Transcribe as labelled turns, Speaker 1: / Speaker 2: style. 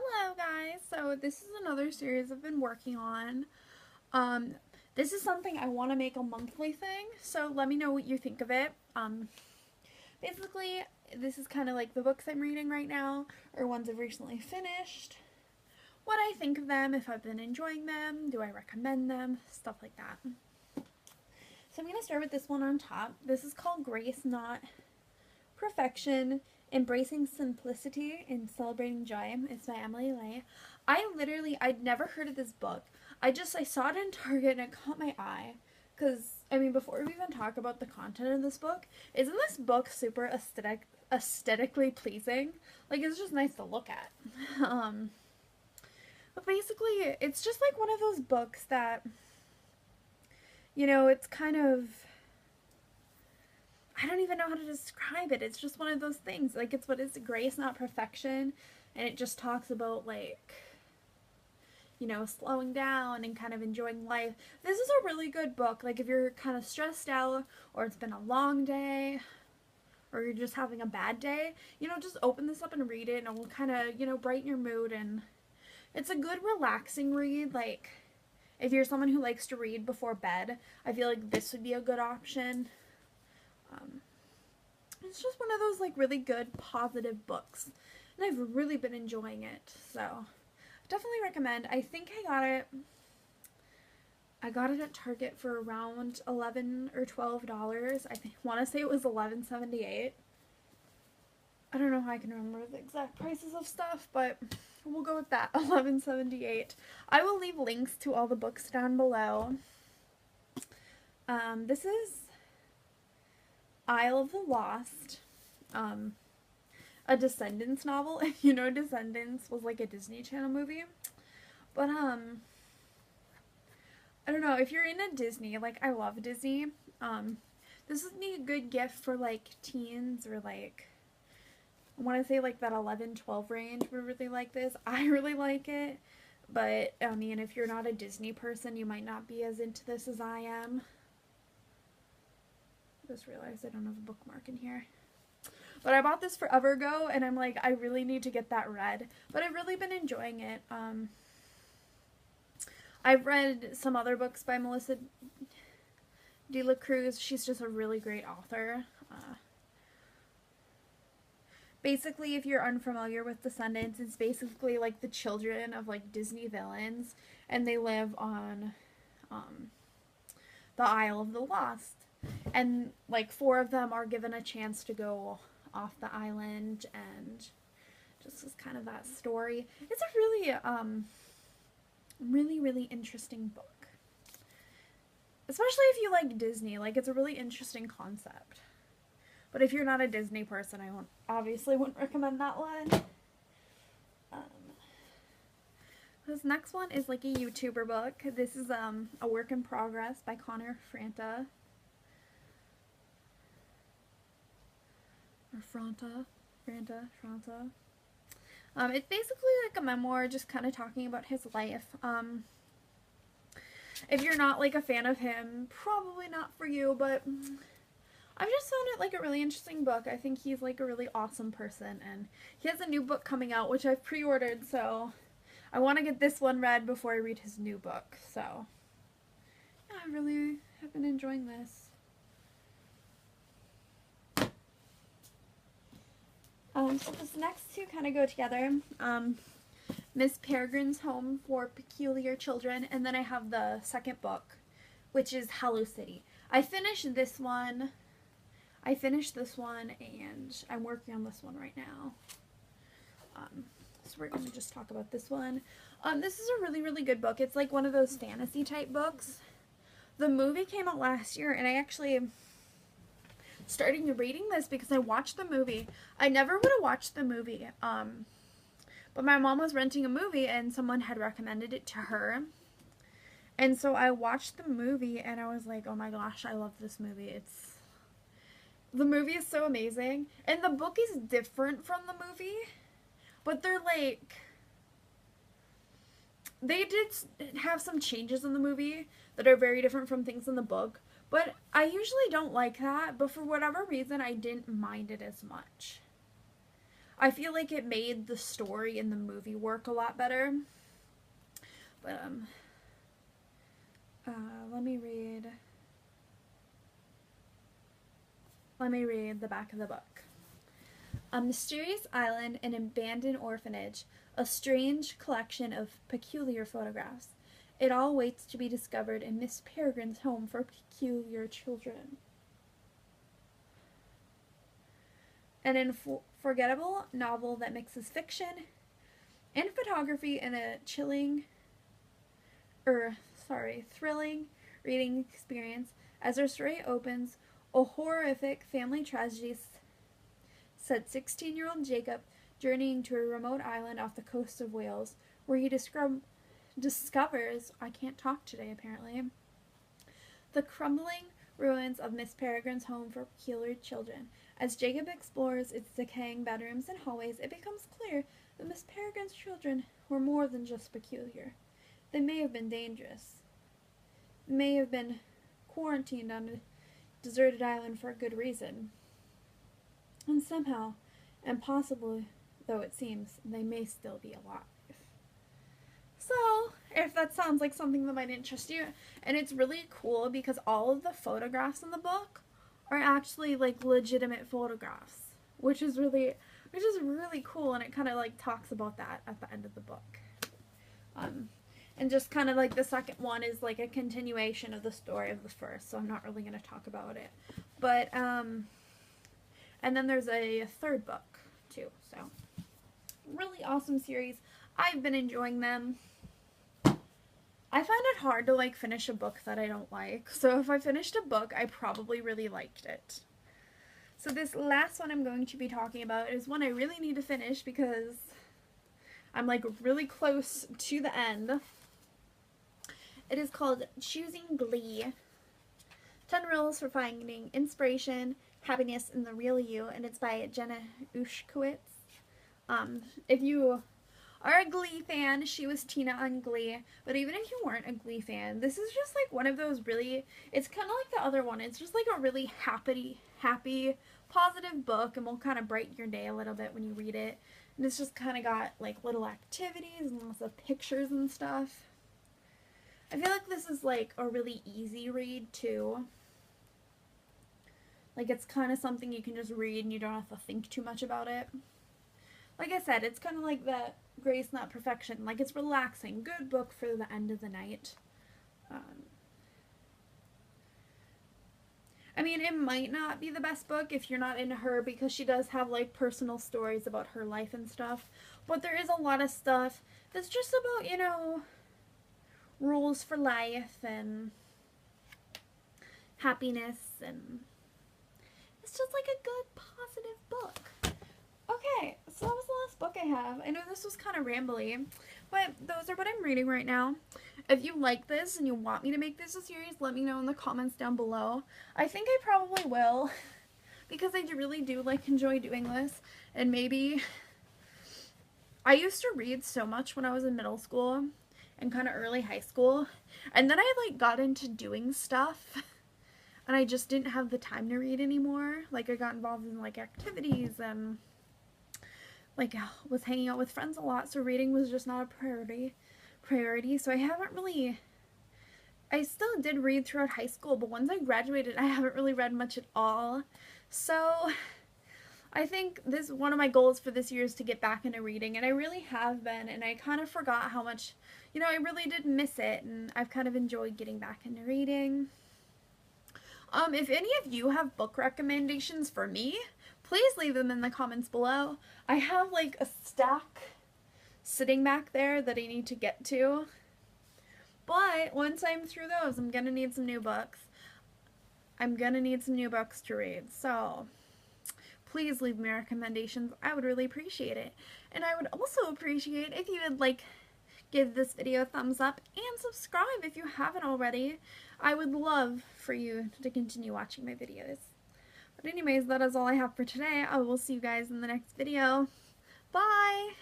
Speaker 1: Hello guys, so this is another series I've been working on. Um, this is something I want to make a monthly thing, so let me know what you think of it. Basically, this is kind of like the books I'm reading right now, or ones I've recently finished. What I think of them, if I've been enjoying them, do I recommend them, stuff like that. So I'm going to start with this one on top. This is called Grace, Not Perfection. Embracing Simplicity and Celebrating Joy. It's by Emily Lay. I'd never heard of this book. I saw it in Target and it caught my eye. Because, before we even talk about the content of this book, isn't this book super aesthetically pleasing? Like, it's just nice to look at. But basically, it's just like one of those books that, it's kind of, I don't even know how to describe it. It's just one of those things. Like, it's grace, not perfection. And it just talks about, like, slowing down and kind of enjoying life. This is a really good book. Like, if you're kind of stressed out, or it's been a long day, or you're just having a bad day, just open this up and read it, and it will kind of, brighten your mood. And it's a good, relaxing read. Like, if you're someone who likes to read before bed, I feel like this would be a good option. It's just one of those like really good positive books, and I've really been enjoying it, so I definitely recommend. I think I got it at Target for around $11 or $12. I want to say it was $11.78. I don't know how I can remember the exact prices of stuff, but we'll go with that. $11.78. I will leave links to all the books down below. This is Isle of the Lost, a Descendants novel. If you know, Descendants was like a Disney Channel movie. But, I don't know, if you're into Disney, like, I love Disney, this would be a good gift for, like, teens, or, like, I want to say, like, that 11-12 range would really like this. I really like it, but, if you're not a Disney person, you might not be as into this as I am. Just realized I don't have a bookmark in here. But I bought this forever ago, and I'm like, I really need to get that read. But I've really been enjoying it. I've read some other books by Melissa De La Cruz. She's just a really great author. Basically, if you're unfamiliar with Descendants, it's basically like the children of like Disney villains, and they live on the Isle of the Lost. And like 4 of them are given a chance to go off the island, and just is kind of that story. It's a really really interesting book, especially if you like Disney. Like, it's a really interesting concept. But if you're not a Disney person, I obviously wouldn't recommend that one. This next one is like a YouTuber book. This is a work in progress by Connor Franta. Or Franta. It's basically like a memoir, just kind of talking about his life. If you're not like a fan of him, probably not for you, but I've just found it like a really interesting book. I think he's like a really awesome person, and he has a new book coming out, which I've pre-ordered, so I want to get this one read before I read his new book. So yeah, I really have been enjoying this. So this next two kind of go together. Miss Peregrine's Home for Peculiar Children, and then I have the second book, which is Hello City. I finished this one, and I'm working on this one right now. So we're going to just talk about this one. This is a really, really good book. It's like one of those fantasy type books. The movie came out last year, and I actually starting reading this because I watched the movie. I never would have watched the movie, but my mom was renting a movie and someone had recommended it to her, and so I watched the movie and I was like, oh my gosh, I love this movie. The movie is so amazing, and the book is different from the movie, but they're like, they did have some changes in the movie that are very different from things in the book. But I usually don't like that, but for whatever reason, I didn't mind it as much. I feel like it made the story in the movie work a lot better. But, let me read the back of the book. A mysterious island, an abandoned orphanage, a strange collection of peculiar photographs. It all waits to be discovered in Miss Peregrine's home for peculiar children. An unforgettable novel that mixes fiction and photography in a thrilling reading experience. As our story opens, a horrific family tragedy set 16-year-old Jacob journeying to a remote island off the coast of Wales, where he discovers, I can't talk today apparently, the crumbling ruins of Miss Peregrine's home for peculiar children. As Jacob explores its decaying bedrooms and hallways, it becomes clear that Miss Peregrine's children were more than just peculiar. They may have been dangerous. They may have been quarantined on a deserted island for a good reason. And somehow, impossibly though it seems, they may still be alive. So, if that sounds like something that might interest you, and it's really cool because all of the photographs in the book are actually like legitimate photographs, which is really cool, and it kind of like talks about that at the end of the book. And just kind of like the second one is like a continuation of the story of the first, so I'm not really going to talk about it. But, and then there's a third book too, so really awesome series. I've been enjoying them. I find it hard to like finish a book that I don't like, so if I finished a book, I probably really liked it. So this last one I'm going to be talking about is one I really need to finish because I'm like really close to the end. It is called Choosing Glee, 10 Rules for Finding Inspiration, Happiness in the Real You, and it's by Jenna Ushkowitz. If you are a Glee fan, she was Tina on Glee, but even if you weren't a Glee fan, this is just like one of those really, it's kind of like the other one, it's just like a really happy, positive book, and will kind of brighten your day a little bit when you read it, and it's just kind of got like little activities and lots of pictures and stuff. I feel like this is like a really easy read too. Like it's kind of something you can just read and you don't have to think too much about it. Like I said, it's kind of like that Grace Not Perfection. Like it's relaxing. Good book for the end of the night. I mean, it might not be the best book if you're not into her because she does have like personal stories about her life and stuff. But there is a lot of stuff that's just about, you know, rules for life and happiness, and it's just like a good, positive book. Okay, so that was the last book I have. I know this was kind of rambly, but those are what I'm reading right now. If you like this and you want me to make this a series, let me know in the comments down below. I think I probably will, because I really do like enjoy doing this, and maybe I used to read so much when I was in middle school and kind of early high school, and then I like got into doing stuff and I just didn't have the time to read anymore. Like I got involved in like activities and like was hanging out with friends a lot, so reading was just not a priority. So I haven't really, I still did read throughout high school, but once I graduated I haven't really read much at all. So I think one of my goals for this year is to get back into reading, and I really have been, and I kind of forgot how much, you know, I really did miss it, and I've kind of enjoyed getting back into reading. If any of you have book recommendations for me, please leave them in the comments below. I have like a stack sitting back there that I need to get to, but once I'm through those, I'm gonna need some new books. I'm gonna need some new books to read, so please leave me recommendations. I would really appreciate it. And I would also appreciate if you would like give this video a thumbs up and subscribe if you haven't already. I would love for you to continue watching my videos. But anyways, that is all I have for today. I will see you guys in the next video. Bye!